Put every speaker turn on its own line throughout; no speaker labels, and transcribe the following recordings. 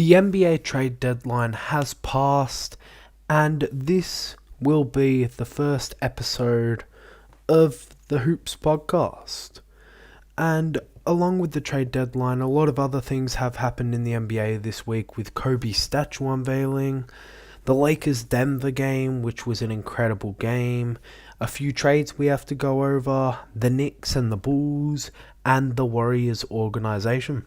The NBA trade deadline has passed, and this will be the first episode of the Hoops podcast. And along with the trade deadline, a lot of other things have happened in the NBA this week, with Kobe's statue unveiling, the Lakers-Denver game, which was an incredible game, a few trades we have to go over, the Knicks and the Bulls, and the Warriors organization.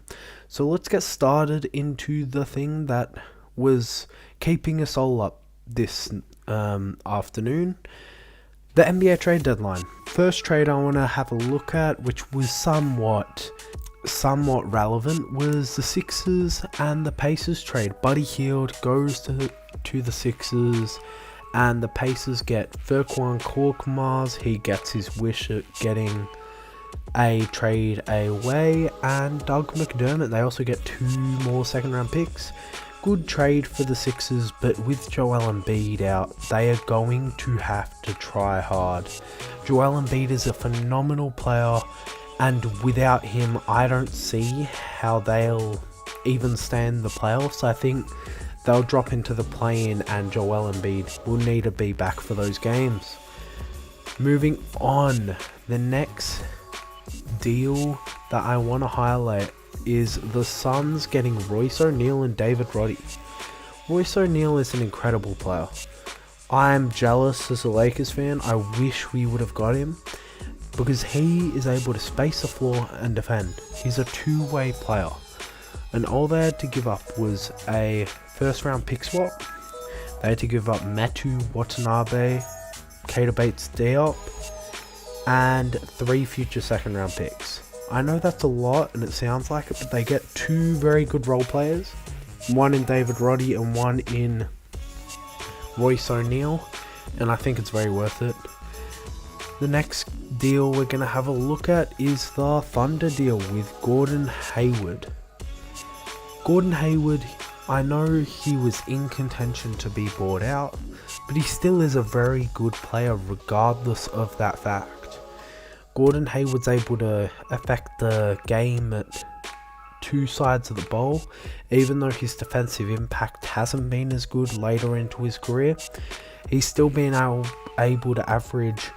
So let's get started into the thing that was keeping us all up this afternoon. The NBA trade deadline. First trade I want to have a look at, which was somewhat relevant, was the Sixers and the Pacers trade. Buddy Hield goes to the Sixers, and the Pacers get Furkan Korkmaz. He gets his wish at getting a trade away, and Doug McDermott. They also get 2 more second round picks. Good trade for the Sixers, but with Joel Embiid out, they are going to have to try hard. Joel Embiid is a phenomenal player, and without him, I don't see how they'll even stay in the playoffs. I think they'll drop into the play-in, and Joel Embiid will need to be back for those games. Moving on, the next deal that I want to highlight is the Suns getting Royce O'Neal and David Roddy. Royce O'Neal is an incredible player. I'm jealous as a Lakers fan. I wish we would have got him, because he is able to space the floor and defend. He's a two-way player, and all they had to give up was a first round pick swap. They had to give up Metu Watanabe, Keita Bates-Diop, and 3 future second round picks. I know that's a lot and it sounds like it, but they get 2 very good role players, one in David Roddy and one in Royce O'Neal, and I think it's very worth it. The next deal we're going to have a look at is the Thunder deal with Gordon Hayward. Gordon Hayward, I know he was in contention to be bought out, but he still is a very good player regardless of that fact. Gordon Hayward's able to affect the game at 2 sides of the ball, even though his defensive impact hasn't been as good later into his career. He's still been able to average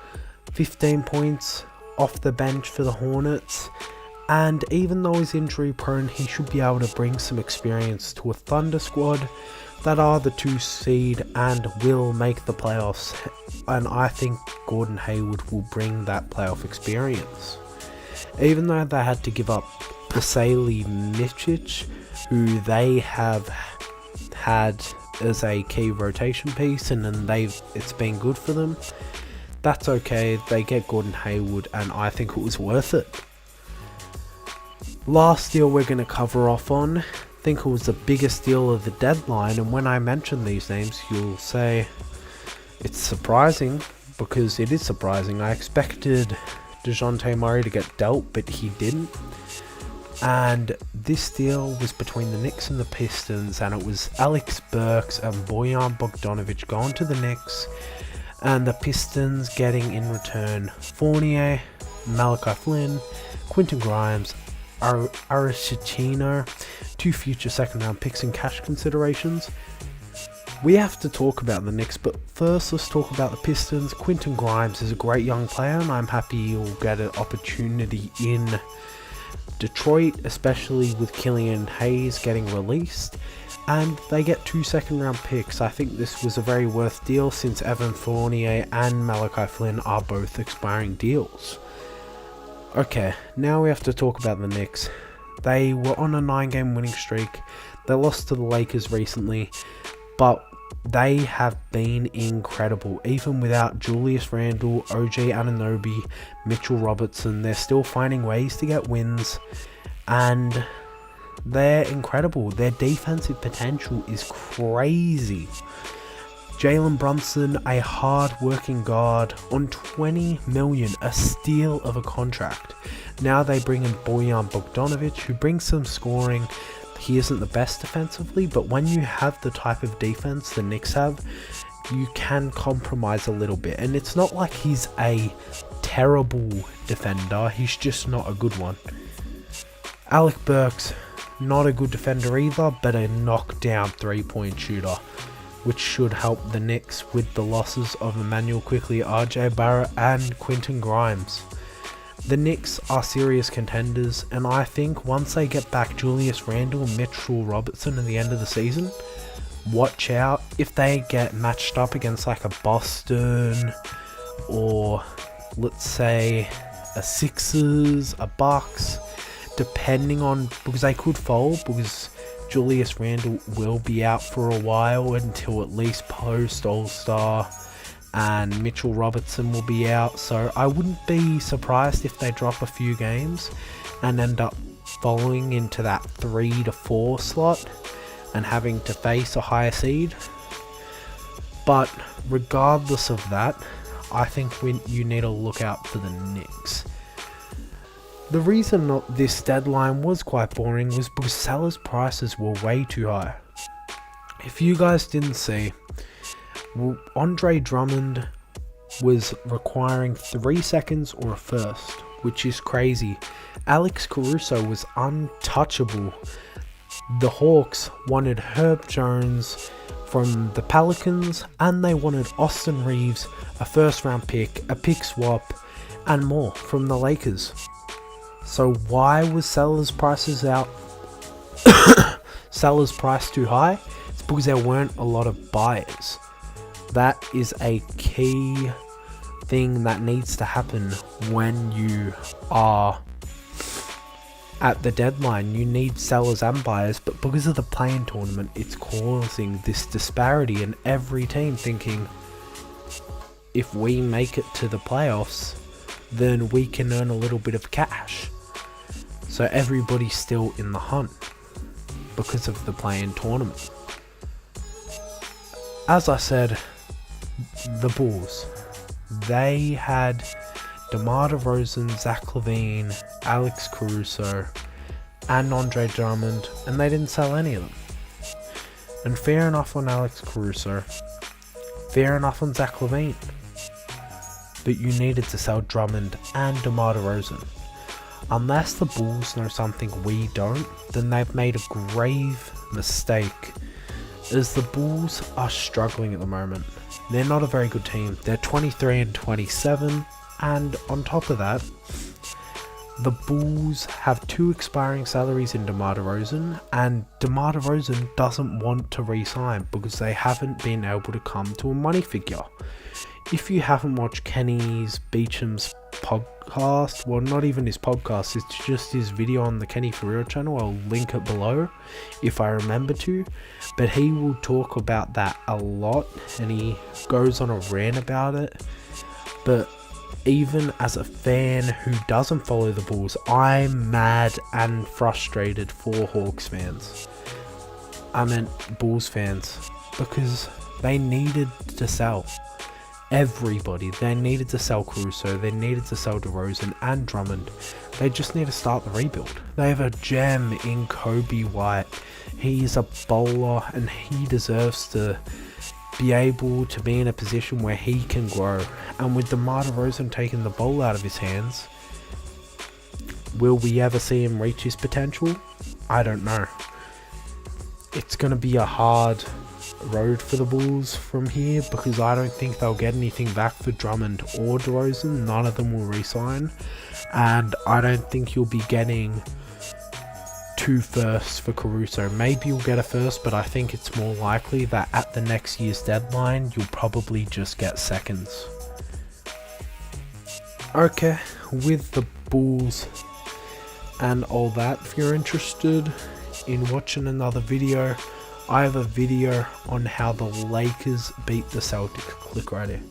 15 points off the bench for the Hornets, and even though he's injury prone, he should be able to bring some experience to a Thunder squad that are the 2 seed and will make the playoffs, and I think Gordon Hayward will bring that playoff experience. Even though they had to give up Vasilije Micic, who they have had as a key rotation piece, and then it's been good for them, that's okay. They get Gordon Hayward, and I think it was worth it. Last deal we're going to cover off on, I think it was the biggest deal of the deadline, and when I mention these names you'll say it's surprising, because it is surprising. I expected DeJounte Murray to get dealt, but he didn't. And this deal was between the Knicks and the Pistons, and it was Alex Burks and Bojan Bogdanovic going to the Knicks, and the Pistons getting in return Fournier, Malachi Flynn, Quentin Grimes, Arishino, 2 future second round picks and cash considerations. We have to talk about the Knicks, but first let's talk about the Pistons. Quentin Grimes is a great young player, and I'm happy he'll get an opportunity in Detroit, especially with Killian Hayes getting released, and they get 2 second round picks. I think this was a very worth deal, since Evan Fournier and Malachi Flynn are both expiring deals. Okay, now we have to talk about the Knicks. They were on a 9-game winning streak. They lost to the Lakers recently, but they have been incredible. Even without Julius Randle, OG Anunoby, Mitchell Robertson, they're still finding ways to get wins, and they're incredible. Their defensive potential is crazy. Jalen Brunson, a hard-working guard on $20 million, a steal of a contract. Now they bring in Bojan Bogdanovic, who brings some scoring. He isn't the best defensively, but when you have the type of defense the Knicks have, you can compromise a little bit. And it's not like he's a terrible defender, he's just not a good one. Alec Burks, not a good defender either, but a knockdown 3-point shooter, which should help the Knicks with the losses of Emmanuel Quickley, RJ Barrett and Quentin Grimes. The Knicks are serious contenders, and I think once they get back Julius Randle and Mitchell Robinson at the end of the season, watch out if they get matched up against like a Boston or let's say a Sixers, a Bucks, depending on, because they could fold because Julius Randle will be out for a while until at least post All-Star, and Mitchell Robinson will be out, so I wouldn't be surprised if they drop a few games and end up falling into that 3 to 4 slot and having to face a higher seed. But regardless of that, I think you need to look out for the Knicks. The reason this deadline was quite boring was because sellers' prices were way too high. If you guys didn't see, Andre Drummond was requiring 3 seconds or a first, which is crazy. Alex Caruso was untouchable. The Hawks wanted Herb Jones from the Pelicans, and they wanted Austin Reeves, a first round pick, a pick swap, and more from the Lakers. So why was sellers' prices sellers' price too high? It's because there weren't a lot of buyers. That is a key thing that needs to happen when you are at the deadline. You need sellers and buyers, but because of the play-in tournament, it's causing this disparity, and every team thinking, if we make it to the playoffs, then we can earn a little bit of cash. So everybody's still in the hunt because of the play-in tournament. As I said, the Bulls, they had DeMar DeRozan, Zach LaVine, Alex Caruso, and Andre Drummond, and they didn't sell any of them. And fair enough on Alex Caruso, fair enough on Zach LaVine, but you needed to sell Drummond and DeMar DeRozan. Unless the Bulls know something we don't, then they've made a grave mistake, as the Bulls are struggling at the moment. They're not a very good team. They're 23-27, and on top of that, the Bulls have 2 expiring salaries in DeMar DeRozan, and DeMar DeRozan doesn't want to re-sign because they haven't been able to come to a money figure. If you haven't watched Kenny Beecham's podcast, well, not even his podcast, it's just his video on the Kenny Ferrero channel, I'll link it below if I remember to, but he will talk about that a lot, and he goes on a rant about it. But even as a fan who doesn't follow the Bulls, I'm mad and frustrated for Hawks fans. I meant Bulls fans, because they needed to sell. Everybody. They needed to sell Caruso, they needed to sell DeRozan and Drummond. They just need to start the rebuild. They have a gem in Kobe White. He is a bowler, and he deserves to be able to be in a position where he can grow. And with DeMar DeRozan taking the ball out of his hands, will we ever see him reach his potential? I don't know. It's going to be a hard road for the Bulls from here, because I don't think they'll get anything back for Drummond or DeRozan. None of them will re-sign, and I don't think you'll be getting 2 firsts for Caruso. Maybe you'll get a first, but I think it's more likely that at the next year's deadline you'll probably just get seconds. Okay, with the Bulls and all that, if you're interested in watching another video, I have a video on how the Lakers beat the Celtics. Click right here.